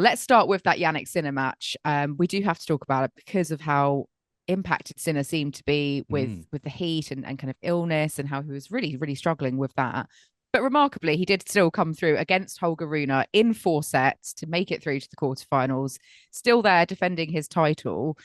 let's start with that Jannik Sinner match. We do have to talk about it because of how impacted Sinner seemed to be Mm. with the heat and kind of illness, and how he was really, really struggling with that. But remarkably, he did still come through against Holger Rune in 4 sets to make it through to the quarterfinals, still there defending his title.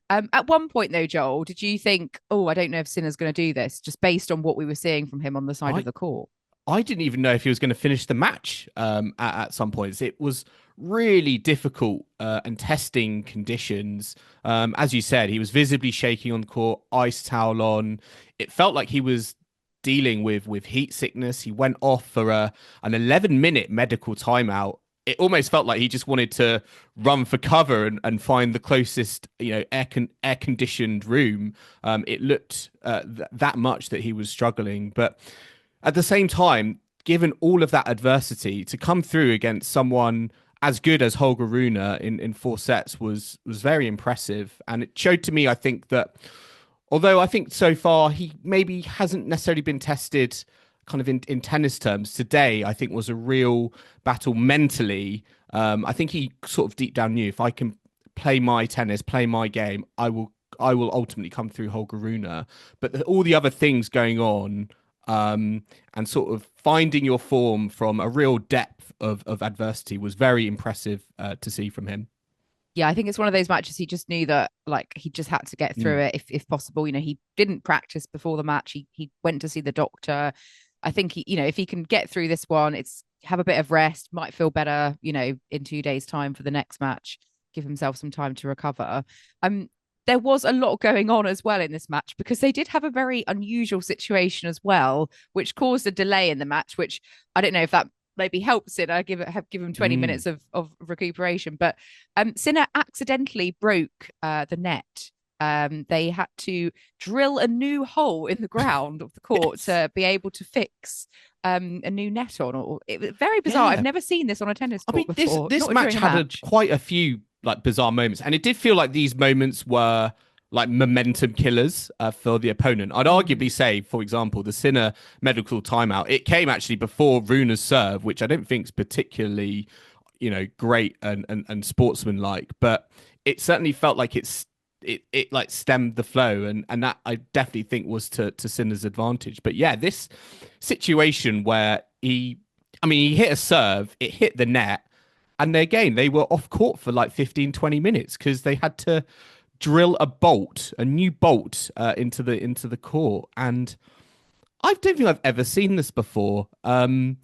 At one point, though, Joel, did you think, oh, I don't know if Sinner's going to do this, just based on what we were seeing from him on the side of I the court? I didn't even know if he was going to finish the match at some points. It was really difficult and testing conditions. As you said, he was visibly shaking on the court, ice towel on. It felt like he was dealing with heat sickness. He went off for an 11-minute medical timeout. It almost felt like he just wanted to run for cover and find the closest, air conditioned room. It looked that much that he was struggling, but at the same time, given all of that adversity, to come through against someone as good as Holger Rune in 4 sets was very impressive. And it showed to me, I think, that although I think so far he maybe hasn't necessarily been tested kind of in tennis terms, today I think was a real battle mentally. I think he sort of deep down knew, if I can play my tennis, play my game, I will ultimately come through Holger Rune. But all the other things going on, and sort of finding your form from a real depth of adversity was very impressive to see from him. Yeah, I think it's one of those matches he just knew that like he just had to get through Mm. it if possible. He didn't practice before the match. He went to see the doctor. I think if he can get through this one, it's have a bit of rest, might feel better, in 2 days' time for the next match, give himself some time to recover. Um, there was a lot going on as well in this match because they did have a very unusual situation as well, which caused a delay in the match, which I don't know if that maybe helps Sinner give him 20 Mm. minutes of recuperation. But Sinner accidentally broke the net. They had to drill a new hole in the ground of the court Yes. to be able to fix a new net on. Or it was very bizarre. I've Yeah. never seen this on a tennis I court mean, this before, this not match during a had match. quite a few like bizarre moments, and it did feel like these moments were like momentum killers for the opponent. I'd Mm. arguably say, for example, the Sinner medical timeout. It came actually before Runa's serve, which I don't think is particularly, great and sportsmanlike, but it certainly felt like it like stemmed the flow, and that I definitely think was to Sinner's advantage. But yeah, this situation where he hit a serve, it hit the net, and again, they were off court for like 15, 20 minutes because they had to drill a new bolt into the court. And I don't think I've ever seen this before. And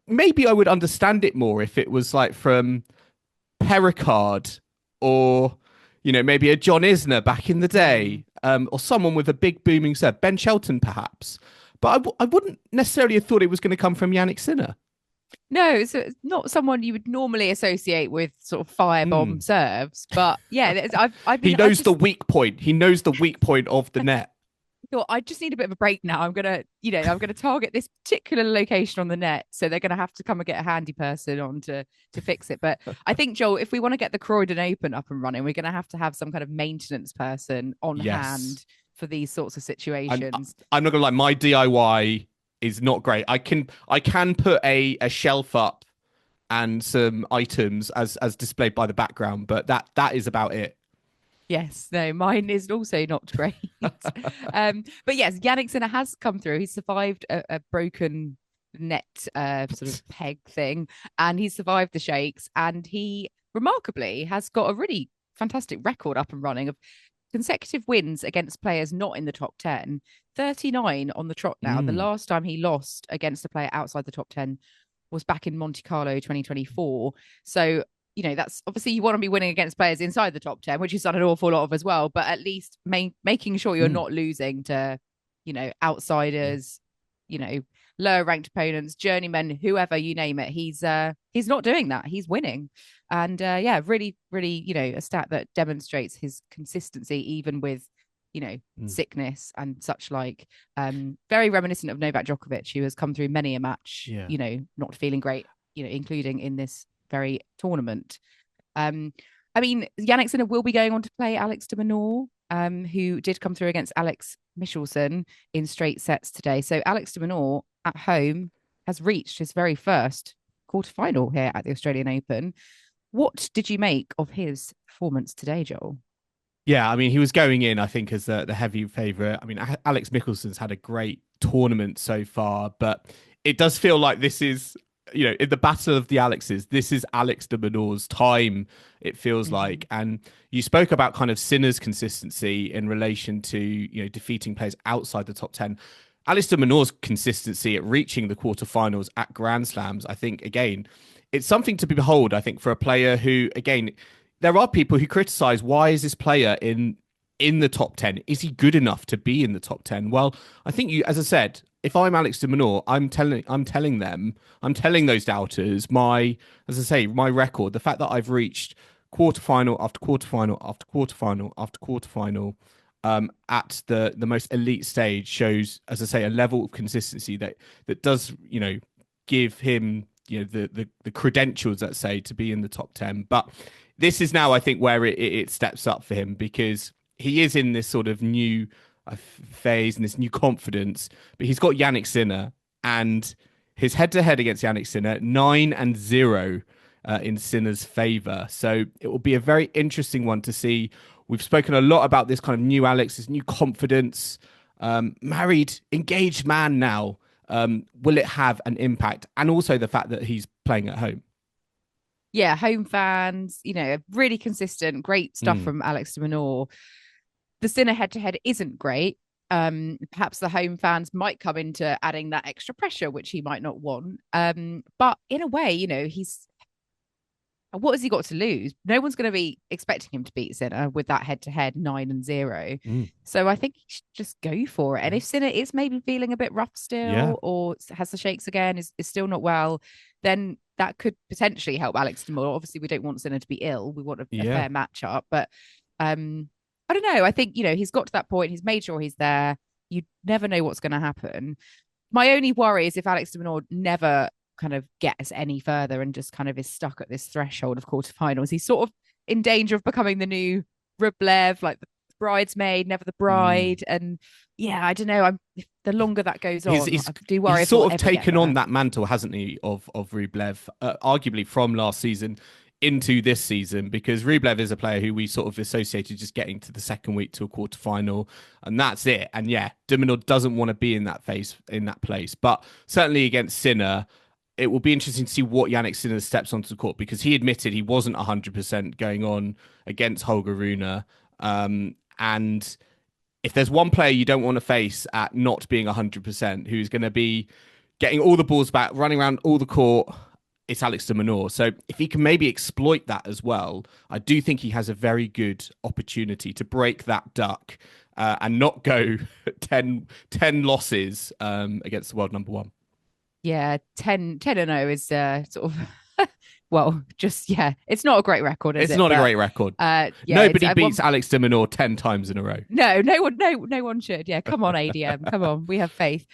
maybe I would understand it more if it was like from Pericard or, maybe a John Isner back in the Mm. day, or someone with a big booming serve, Ben Shelton perhaps. But I wouldn't necessarily have thought it was going to come from Jannik Sinner. No, so it's not someone you would normally associate with sort of firebomb Mm. serves, but yeah, He I knows the just weak point. He knows the weak point of the net. thought I just need a bit of a break now. I'm gonna target this particular location on the net, so they're gonna have to come and get a handy person on to fix it. But I think Joel, if we want to get the Croydon Open up and running, we're gonna have to have some kind of maintenance person on Yes. hand for these sorts of I'm situations. I'm not gonna lie, my DIY is not great. I can put a shelf up and some items as displayed by the background, but that is about it. Yes, no, mine is also not great. But yes, Jannik Sinner has come through. He's survived a broken net sort of peg thing, and he's survived the shakes, and he remarkably has got a really fantastic record up and running of consecutive wins against players not in the top 10, 39 on the trot now. The Mm. last time he lost against a player outside the top 10 was back in Monte Carlo 2024. So, that's obviously you want to be winning against players inside the top 10, which he's done an awful lot of as well, but at least making sure you're Mm. not losing to, outsiders, you know, lower ranked opponents, journeymen, whoever you name it. He's not doing that. He's winning. And yeah, really, really, a stat that demonstrates his consistency, even with, Mm. sickness and such like. Very reminiscent of Novak Djokovic, who has come through many a match, Yeah. not feeling great, including in this very tournament. Um, I mean, Jannik Sinner will be going on to play Alex de Minaur, who did come through against Alex Michelson in straight sets today. So Alex de Minaur at home has reached his very first quarterfinal here at the Australian Open. What did you make of his performance today, Joel? Yeah, I mean, he was going in, I think, as the heavy favourite. I mean, Alex Mickelson's had a great tournament so far, but it does feel like this is, in the battle of the Alexes, this is Alex de Minaur's time, it feels Mm-hmm. like. And you spoke about kind of Sinner's consistency in relation to, defeating players outside the top 10. Alex de Minaur's consistency at reaching the quarterfinals at Grand Slams, I think, again, it's something to behold, I think, for a player who, again, there are people who criticize why is this player in the top 10? Is he good enough to be in the top 10? Well, I think you, as I said, if I'm Alex de Minaur, I'm telling those doubters as I say, my record, the fact that I've reached quarterfinal after quarterfinal after quarterfinal after quarterfinal at the most elite stage shows, as I say, a level of consistency that does, give him, the credentials, let's say, to be in the top 10. But this is now, I think, where it steps up for him because he is in this sort of new phase and this new confidence. But he's got Jannik Sinner, and his head-to-head against Jannik Sinner, 9-0 in Sinner's favour. So it will be a very interesting one to see. We've spoken a lot about this kind of new Alex, this new confidence, married, engaged man now. Will it have an impact? And also the fact that he's playing at home. Yeah, home fans, really consistent, great stuff Mm. from Alex de Minaur. The Sinner head to head isn't great. Perhaps the home fans might come into adding that extra pressure, which he might not want. But in a way, he's what has he got to lose? No one's going to be expecting him to beat Sinner with that head to head 9-0. Mm. So I think he should just go for it. And if Sinner is maybe feeling a bit rough Yeah. still or has the shakes again, is still not well, then that could potentially help Alex de Minaur. Obviously, we don't want Sinner to be ill. We want a Yeah. fair matchup. But I don't know. I think, he's got to that point. He's made sure he's there. You never know what's going to happen. My only worry is if Alex de Minaur never kind of gets any further and just kind of is stuck at this threshold of quarterfinals. He's sort of in danger of becoming the new Rublev, like the bridesmaid, never the Mm. bride. And yeah, I don't know. The longer that goes He's on, he's I do worry he's if we'll sort of ever get taken on there. that mantle, hasn't he, of Rublev, arguably from last season into this season, because Rublev is a player who we sort of associated just getting to the second week to a quarterfinal, and that's it. And yeah, de Minaur doesn't want to be in that place, but certainly against Sinner, it will be interesting to see what Jannik Sinner steps onto the court, because he admitted he wasn't 100% going on against Holger Rune. And if there's one player you don't want to face at not being 100%, who's going to be getting all the balls back, running around all the court, it's Alex de Minaur. So if he can maybe exploit that as well, I do think he has a very good opportunity to break that duck and not go 10 losses against the world number one. Yeah, 10-0 is sort of well, just yeah, it's not a great record, is It's it? not a But great record. yeah, it's Nobody at one. beats Alex de Minaur 10 times in a row. No, no one should. Yeah, come on, ADM, come on, we have faith.